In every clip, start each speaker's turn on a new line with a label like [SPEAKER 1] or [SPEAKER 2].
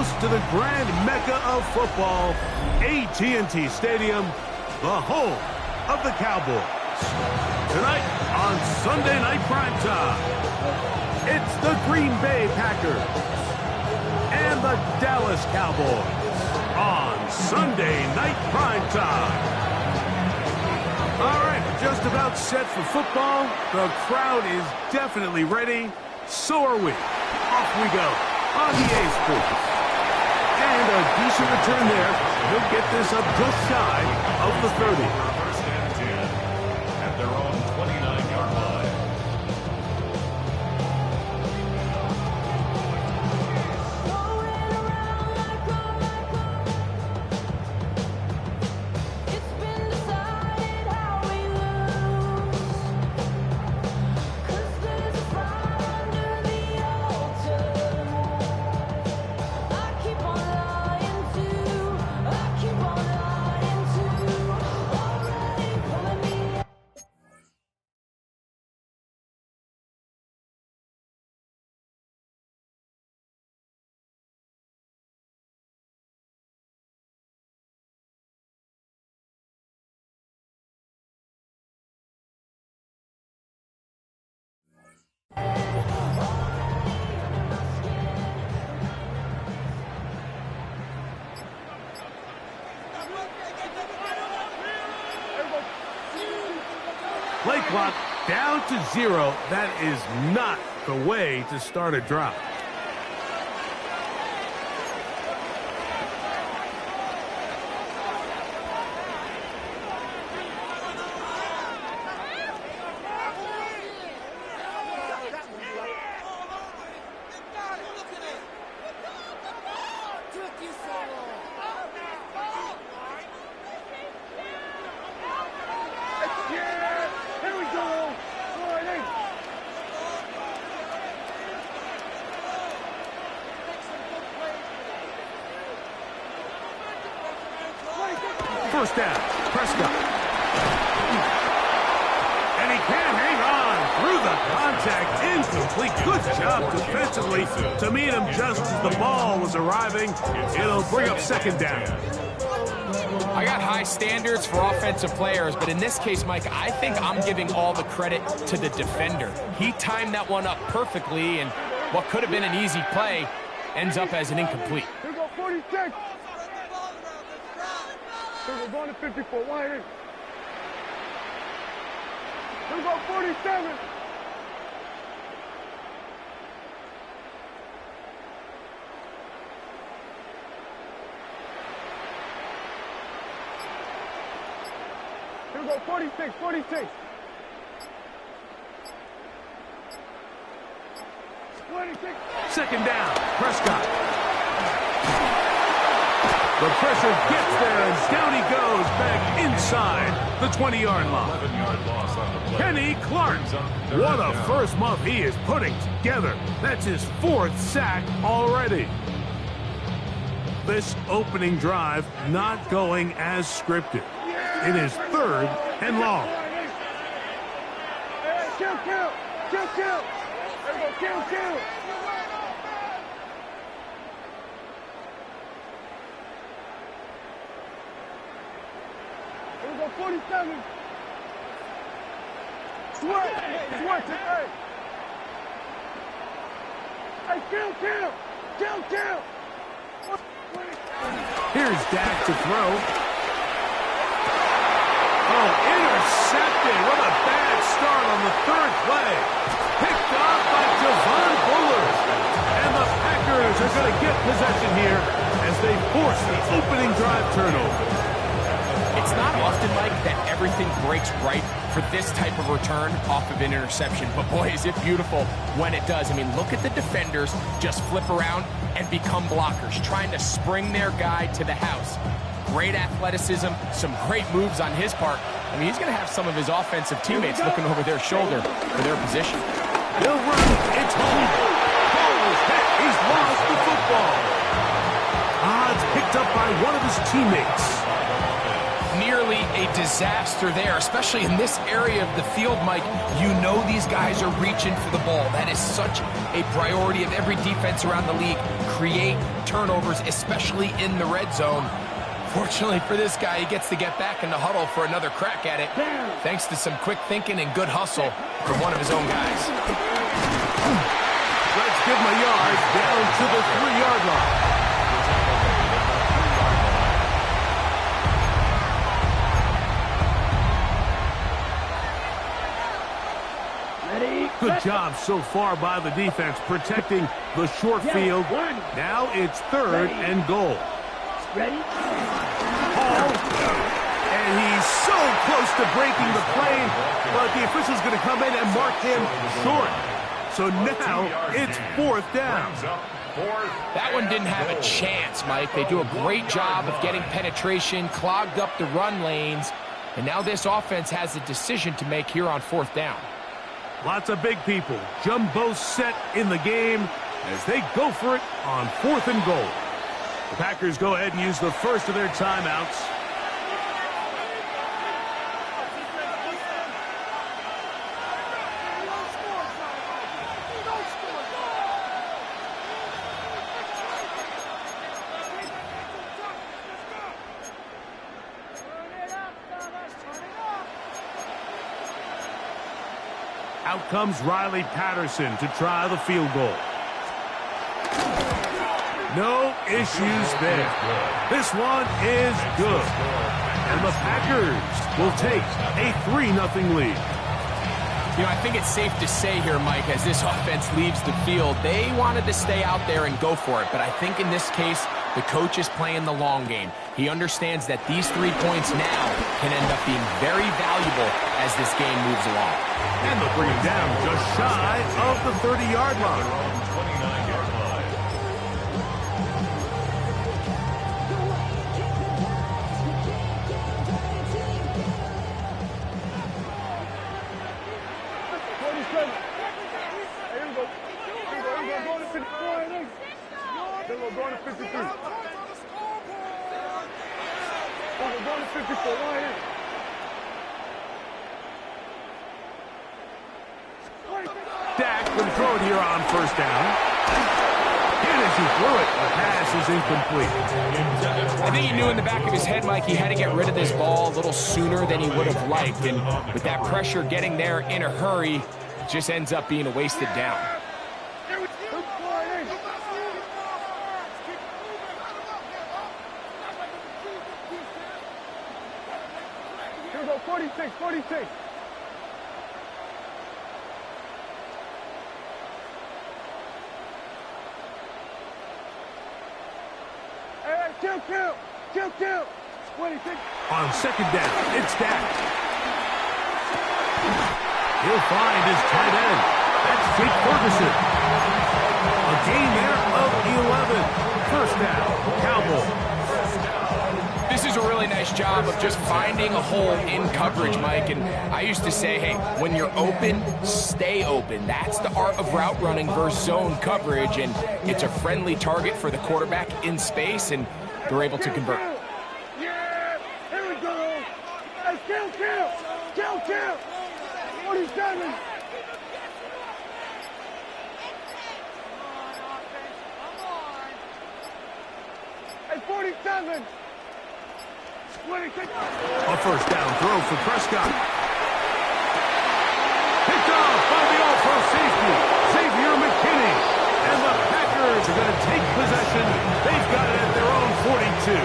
[SPEAKER 1] host to the grand mecca of football, AT&T Stadium, the home of the Cowboys. Tonight on Sunday Night Primetime, it's the Green Bay Packers and the Dallas Cowboys on Sunday Night Primetime. All right, just about set for football. The crowd is definitely ready. So are we. Off we go on EA Sports. And a decent return there. He'll get this up just shy of the 30.
[SPEAKER 2] First and 10 at their own 29-yard line.
[SPEAKER 1] Play clock down to 0. That is not the way to start a drive. First down, Prescott. And he can't hang on through the contact. Incomplete. Good job defensively to meet him just as the ball was arriving. It'll bring up second down.
[SPEAKER 3] I got high standards for offensive players, but in this case, Mike, I think I'm giving all the credit to the defender. He timed that one up perfectly, and what could have been an easy play ends up as an incomplete.
[SPEAKER 4] Here we go, 46. We're going to 54. Wide in. Here we go, 47. Here we go, 46, 46. 26.
[SPEAKER 1] Second down, Prescott. The pressure gets there, and down he goes back inside the 20-yard line.
[SPEAKER 2] 11-yard loss on the play.
[SPEAKER 1] Kenny Clark. What a first month he is putting together. That's his 4th sack already. This opening drive not going as scripted. It is 3rd and long.
[SPEAKER 4] Hey, kill. There we go, kill. Here we go, 47. Sweat. Hey, kill.
[SPEAKER 1] Here's Dak to throw. Oh, intercepted. What a bad start on the 3rd play. Picked off by Javon Bullard. And the Packers are going to get possession here as they force the opening drive turnover.
[SPEAKER 3] It's not often, Mike, that everything breaks right for this type of return off of an interception. But, boy, is it beautiful when it does. I mean, look at the defenders just flip around and become blockers, trying to spring their guy to the house. Great athleticism, some great moves on his part. I mean, he's going to have some of his offensive teammates looking over their shoulder for their position.
[SPEAKER 1] He'll run. It's home. Ball is hit. He's lost the football. It's picked up by one of his teammates.
[SPEAKER 3] Nearly a disaster there, especially in this area of the field, Mike. You know these guys are reaching for the ball. That is such a priority of every defense around the league. create turnovers, especially in the red zone. Fortunately for this guy, he gets to get back in the huddle for another crack at it, thanks to some quick thinking and good hustle from one of his own guys.
[SPEAKER 1] Let's give him a yard down to the 3-yard line. Good job so far by the defense protecting the short field. Now it's 3rd and goal.
[SPEAKER 4] Ready?
[SPEAKER 1] And he's so close to breaking the play, but the official's going to come in and mark him short. So now it's 4th down.
[SPEAKER 3] That one didn't have a chance, Mike. They do a great job of getting penetration, clogged up the run lanes, and now this offense has a decision to make here on 4th down.
[SPEAKER 1] Lots of big people. Jumbo set in the game as they go for it on 4th and goal. The Packers go ahead and use the first of their timeouts. Out comes Riley Patterson to try the field goal. No issues there. This one is good. And the Packers will take a 3-0 lead.
[SPEAKER 3] You know, I think it's safe to say here, Mike, as this offense leaves the field, they wanted to stay out there and go for it. But I think in this case, the coach is playing the long game. He understands that these 3 points now can end up being very valuable as this game moves along.
[SPEAKER 1] And they'll bring him down just shy of the 30-yard line.
[SPEAKER 2] 29-yard line.
[SPEAKER 4] Going to 53. We're going to 54. Right here.
[SPEAKER 1] Dak will throw it here on 1st down. And as he threw it, the pass is incomplete.
[SPEAKER 3] I think he knew in the back of his head, Mike, he had to get rid of this ball a little sooner than he would have liked. And with that pressure getting there in a hurry, it just ends up being a wasted down.
[SPEAKER 4] Here we go, 46, 46. Kill. 26.
[SPEAKER 1] On 2nd down, it's Dak. He'll find his tight end. That's Jake Ferguson. A gain there of 11. 1st down, Cowboys.
[SPEAKER 3] This is a really nice job of just finding a hole in coverage, Mike. And I used to say, hey, when you're open, stay open. That's the art of route running versus zone coverage. And it's a friendly target for the quarterback in space, and they're able to convert.
[SPEAKER 4] Yeah, here we go. Hey, kill. 47. Hey, 47. 26.
[SPEAKER 1] A 1st down throw for Prescott. Picked off by the all-pro safety, Xavier McKinney. And the Packers are going to take possession. They've got it at their own 42.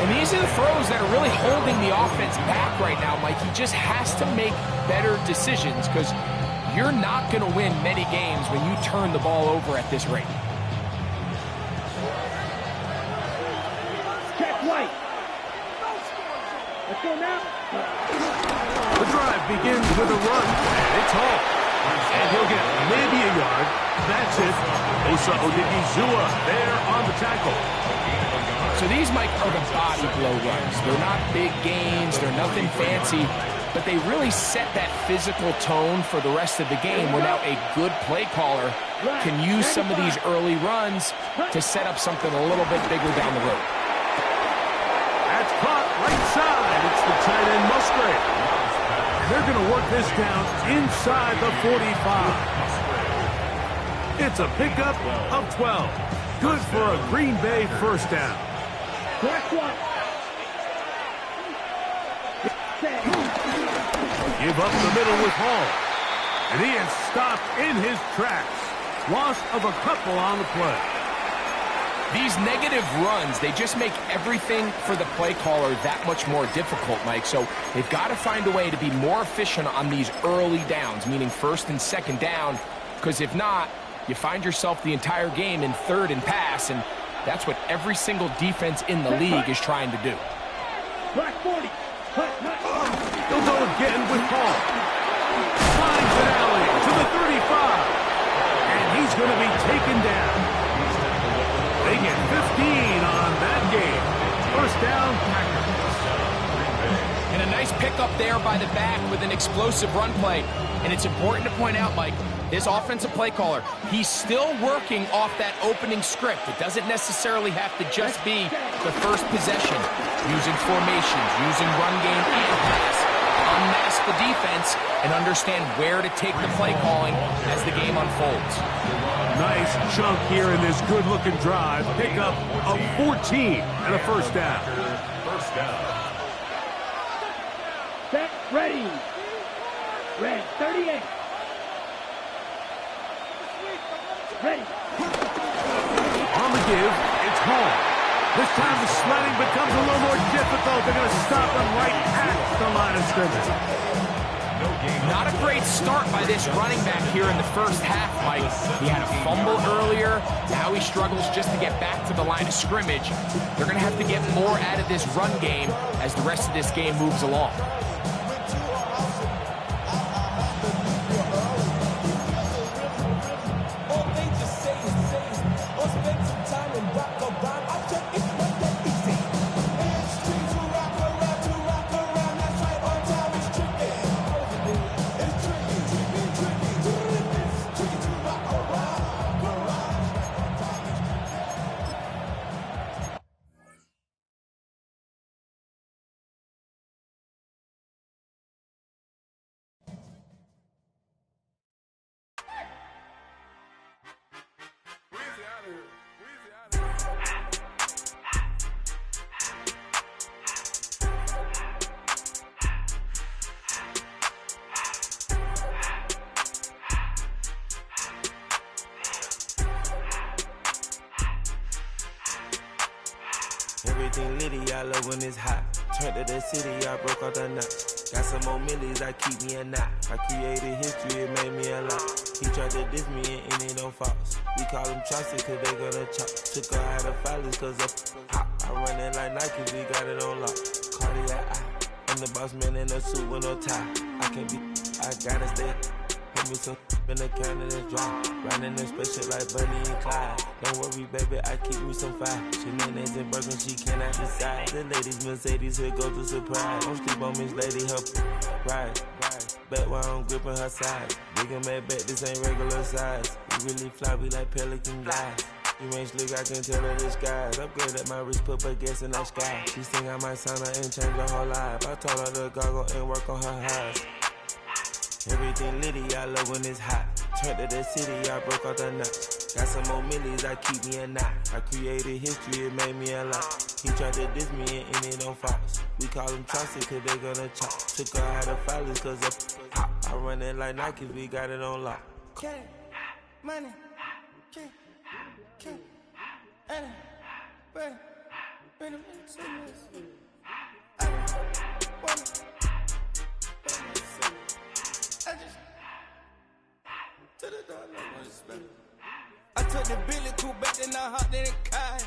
[SPEAKER 3] And these are the throws that are really holding the offense back right now, Mike. He just has to make better decisions because you're not going to win many games when you turn the ball over at this rate.
[SPEAKER 4] Check White. Let's go now.
[SPEAKER 1] The drive begins with a run, and it's home. And he'll get maybe a yard. That's it. Osa Odigizua there on the tackle.
[SPEAKER 3] So these, Mike, are the body blow runs. They're not big gains. They're nothing fancy. But they really set that physical tone for the rest of the game where now a good play caller can use some of these early runs to set up something a little bit bigger down the road.
[SPEAKER 1] That's caught right side. It's the tight end Musgrave. They're going to work this down inside the 45. It's a pickup of 12. Good for a Green Bay first down. Give up the middle with Hall. And he is stopped in his tracks. Loss of a couple on the play.
[SPEAKER 3] These negative runs, they just make everything for the play caller that much more difficult, Mike. So they've got to find a way to be more efficient on these early downs, meaning first and second down, because if not, you find yourself the entire game in third and pass, and that's what every single defense in the league is trying to do.
[SPEAKER 4] Black 40.
[SPEAKER 1] He'll go again with Paul. Finds an alley to the 35. And he's going to be taken down. They get 15 on that game. First down, Packers.
[SPEAKER 3] And a nice pickup there by the back with an explosive run play. And it's important to point out, Mike, his offensive play caller, he's still working off that opening script. It doesn't necessarily have to just be the first possession. Using formations, using run game and pass. Unmask the defense and understand where to take the play calling as the game unfolds.
[SPEAKER 1] Nice chunk here in this good-looking drive. Pickup of 14 and a first down.
[SPEAKER 4] Set, ready. Red 38. Ready.
[SPEAKER 1] On the give, it's Hall. This time the sledding becomes a little more difficult. They're going to stop him right at the line of scrimmage.
[SPEAKER 3] Not a great start by this running back here in the first half, Mike. He had a fumble earlier. Now he struggles just to get back to the line of scrimmage. They're going to have to get more out of this run game as the rest of this game moves along.
[SPEAKER 5] Everything litty, I love when it's hot. Turned to the city, I broke out the knot. Got some more millies, I keep me a knot. I created history, it made me a lot. He tried to diss me and it don't false. We call them Chaucer cause they gonna chop. Took her out of filers cause of hot. I run it like Nike, we got it on lock. Cardiac eye. I'm the boss man in a suit with no tie. I can't be, I gotta stay. Put me some in the can of this dry. Riding in special like Bunny and Clyde. Don't worry, baby, I keep me some fire. She mayonnaise and burger, she cannot decide. The ladies, Mercedes, here go to surprise. Don't sleep on Miss Lady, help ride. Bet while I'm gripping her side. Big and mad bet, this ain't regular size. We really fly, we like pelican guys. You ain't slick, I can tell her the skies. Upgrade at my wrist, put her gas in that sky. She think I might sign her and change her whole life. I told her to goggle and work on her highs. Everything litty, I love when it's hot. Turned to the city, I broke out the knot. Got some more millies, I keep me a knot. I created history, it made me a lot. He tried to diss me and it don't false. We call them Chaucer cause they gonna chop. Took her out of filers cause of hot. I run it like Nike, we got it on lock.
[SPEAKER 6] Cash, money, cash, and bring them to me. I wanna. I took the Billy Cool back, then I hopped in the car.